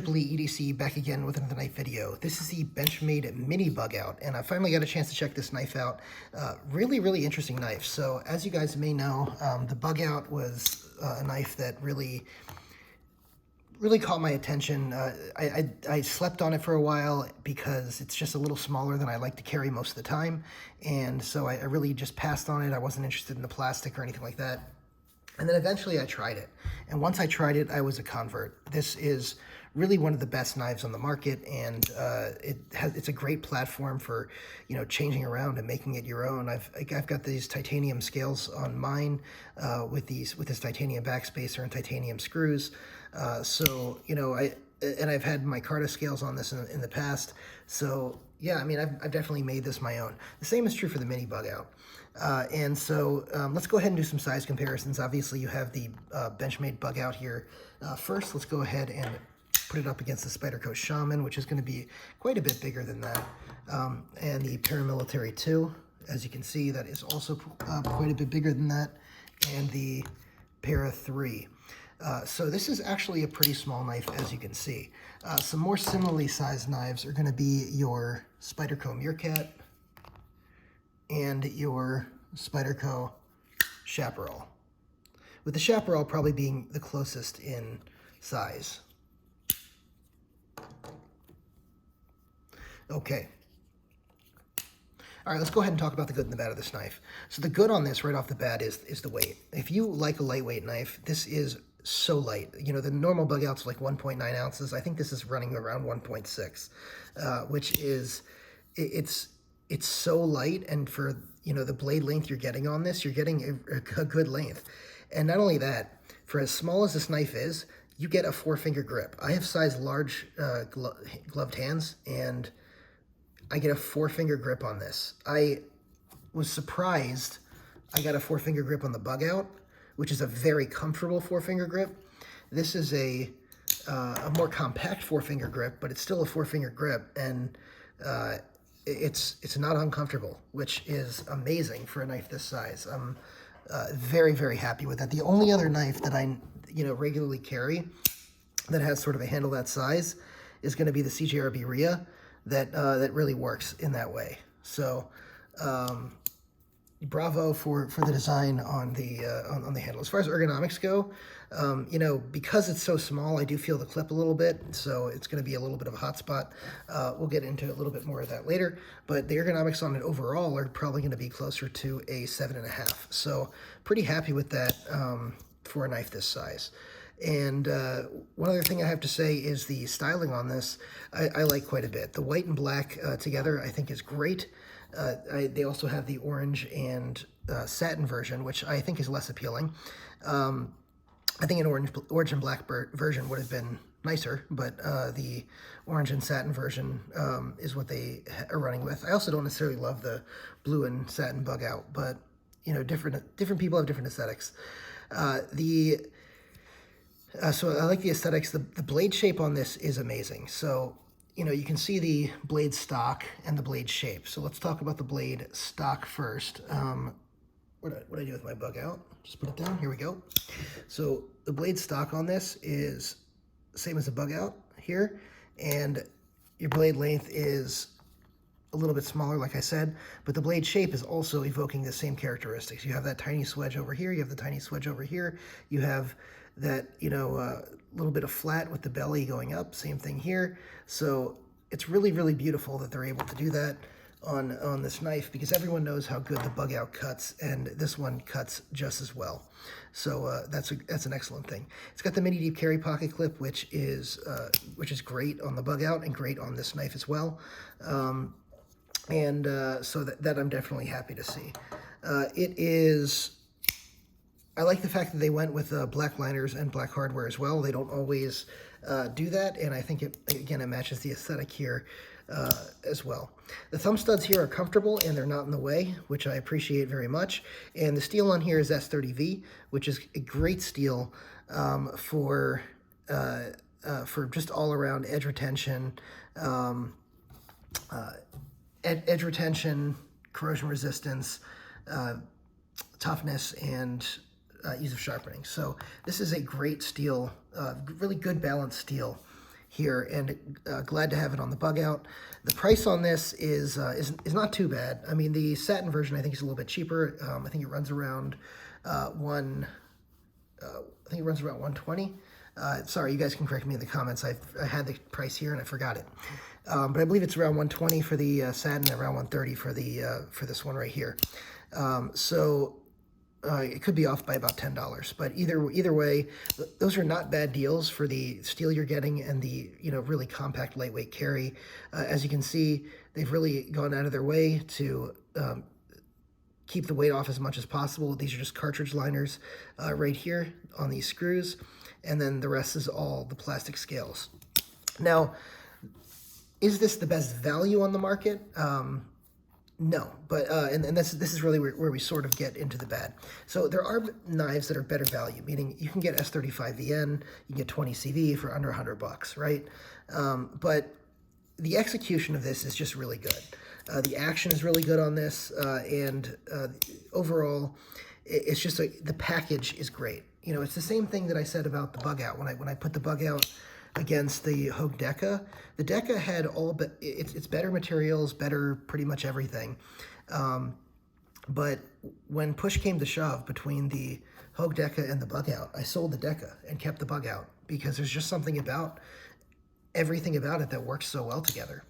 EEE EDC back again with another knife video. This is the Benchmade Mini Bugout, and I finally got a chance to check this knife out. Really interesting knife. So as you guys may know, the Bugout was a knife that really caught my attention. I slept on it for a while because it's just a little smaller than I like to carry most of the time, and so I really just passed on it. I wasn't interested in the plastic or anything like that. And then eventually I tried it. And once I tried it, I was a convert. This is really one of the best knives on the market, and it's a great platform for, changing around and making it your own. I've got these titanium scales on mine with this titanium backspacer and titanium screws. I've had my Carta scales on this in the past. So yeah, I mean, I've definitely made this my own. The same is true for the Mini Bugout. Let's go ahead and do some size comparisons. Obviously, you have the Benchmade Bugout here. First, let's go ahead and put it up against the Spyderco Shaman, which is going to be quite a bit bigger than that. And the Paramilitary 2, as you can see, that is also quite a bit bigger than that. And the Para 3. So this is actually a pretty small knife, as you can see. Some more similarly sized knives are going to be your Spyderco Meerkat and your Spyderco Chapparal, with the Chapparal probably being the closest in size. Okay. All right, let's go ahead and talk about the good and the bad of this knife. So the good on this right off the bat is the weight. If you like a lightweight knife, this is so light. The normal Bugout's like 1.9 ounces. I think this is running around 1.6, which is, it's so light, and for, the blade length you're getting on this, you're getting a good length. And not only that, for as small as this knife is, you get a 4-finger grip. I have size large gloved hands, and I get a 4-finger grip on this. I was surprised I got a 4-finger grip on the Bugout, which is a very comfortable 4-finger grip. This is a more compact 4-finger grip, but it's still a 4-finger grip, and it's not uncomfortable, which is amazing for a knife this size. I'm very happy with that. The only other knife that I regularly carry that has sort of a handle that size is going to be the CJRB Rhea, that really works in that way. So bravo for the design on the handle. As far as ergonomics go, because it's so small, I do feel the clip a little bit, so it's going to be a little bit of a hot spot. We'll get into a little bit more of that later, but the ergonomics on it overall are probably going to be closer to a 7.5. So pretty happy with that for a knife this size. And one other thing I have to say is the styling on this, I like quite a bit. The white and black together I think is great. They also have the orange and satin version, which I think is less appealing. I think an orange and black version would have been nicer, but the orange and satin version is what they are running with. I also don't necessarily love the blue and satin Bugout, but different people have different aesthetics. So I like the aesthetics. The blade shape on this is amazing. So you can see the blade stock and the blade shape. So let's talk about the blade stock first. What do I do with my Bugout? Just put it down. Here we go. So the blade stock on this is the same as the Bugout here, and your blade length is a little bit smaller, like I said, but the blade shape is also evoking the same characteristics. You have that tiny swedge over here. You have the tiny swedge over here. You have that, little bit of flat with the belly going up. Same thing here. So it's really beautiful that they're able to do that on this knife, because everyone knows how good the Bugout cuts, and this one cuts just as well. So that's an excellent thing. It's got the mini deep carry pocket clip, which is great on the Bugout and great on this knife as well. So that I'm definitely happy to see. I like the fact that they went with black liners and black hardware as well. They don't always do that, and I think it matches the aesthetic here as well. The thumb studs here are comfortable, and they're not in the way, which I appreciate very much. And the steel on here is S30V, which is a great steel for just all-around edge retention, corrosion resistance, toughness, and ease of sharpening. So this is a great steel, really good balanced steel here, and glad to have it on the Bugout. The price on this is not too bad. I mean, the satin version I think is a little bit cheaper. I think it runs around I think it runs around 120. Sorry, you guys can correct me in the comments. I had the price here and I forgot it. But I believe it's around 120 for the satin and around 130 for the for this one right here. It could be off by about $10, but either way, those are not bad deals for the steel you're getting and the really compact, lightweight carry. As you can see, they've really gone out of their way to keep the weight off as much as possible. These are just cartridge liners right here on these screws, and then the rest is all the plastic scales. Now, is this the best value on the market? No, but and this is really where we sort of get into the bad. So there are knives that are better value, meaning you can get S35VN, you can get 20CV for under $100, right? But the execution of this is just really good. The action is really good on this, and overall, it's just the package is great. It's the same thing that I said about the Bugout when I put the Bugout against the Hogue Deca. The Deca had it's better materials, better pretty much everything. But when push came to shove between the Hogue Deca and the Bugout, I sold the Deca and kept the Bugout because there's just something about everything about it that works so well together.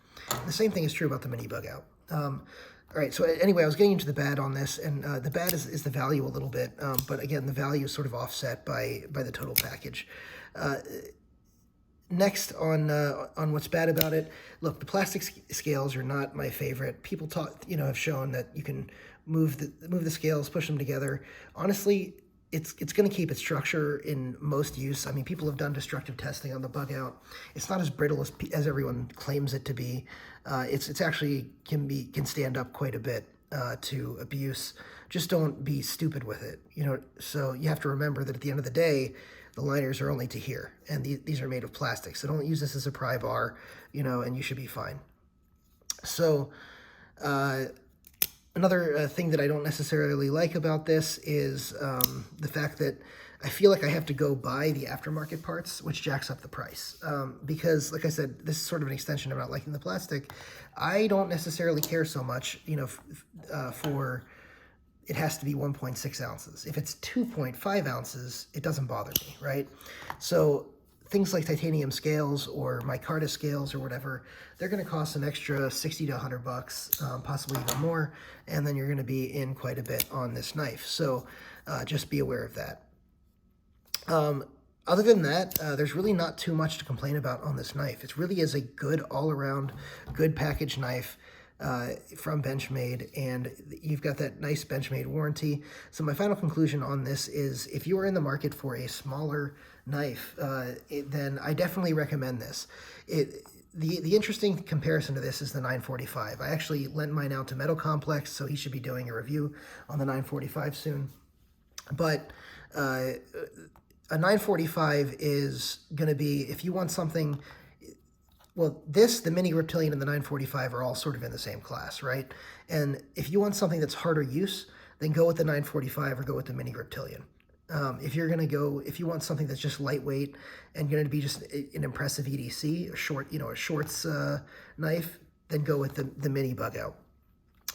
The same thing is true about the Mini Bugout. All right, so anyway, I was getting into the bad on this, and the bad is the value a little bit, but again, the value is sort of offset by the total package. Next on what's bad about it, look, the plastic scales are not my favorite. People have shown that you can move the scales, push them together. Honestly, it's going to keep its structure in most use. I mean, people have done destructive testing on the Bugout. It's not as brittle as everyone claims it to be. It's actually can stand up quite a bit to abuse. Just don't be stupid with it. So you have to remember that at the end of the day, the liners are only to here, and these are made of plastic. So don't use this as a pry bar, and you should be fine. So another thing that I don't necessarily like about this is the fact that I feel like I have to go buy the aftermarket parts, which jacks up the price. Because, like I said, this is sort of an extension of not liking the plastic. I don't necessarily care so much, for it has to be 1.6 ounces. If it's 2.5 ounces, it doesn't bother me, right? So things like titanium scales or micarta scales or whatever, they're going to cost an extra $60 to $100, possibly even more, and then you're going to be in quite a bit on this knife. So just be aware of that. Other than that, there's really not too much to complain about on this knife. It really is a good all-around, good package knife from Benchmade, and you've got that nice Benchmade warranty. So my final conclusion on this is if you are in the market for a smaller knife, then I definitely recommend this. The interesting comparison to this is the 945. I actually lent mine out to Metal Complex, so he should be doing a review on the 945 soon. But a 945 is going to be, if you want something, well, the Mini Griptilian and the 945 are all sort of in the same class, right? And if you want something that's harder use, then go with the 945 or go with the Mini Griptilian. If you want something that's just lightweight and going to be just an impressive EDC, a shorts knife, then go with the Mini Bugout.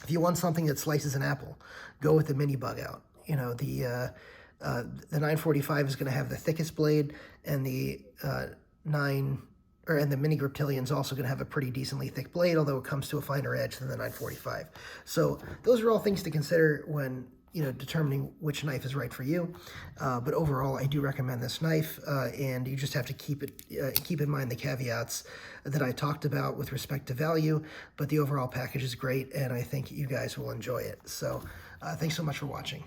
If you want something that slices an apple, go with the Mini Bugout. The 945 is going to have the thickest blade, and the the Mini Griptilian is also going to have a pretty decently thick blade, although it comes to a finer edge than the 945. So those are all things to consider when determining which knife is right for you. But overall, I do recommend this knife, and you just have to keep in mind the caveats that I talked about with respect to value. But the overall package is great, and I think you guys will enjoy it. So thanks so much for watching.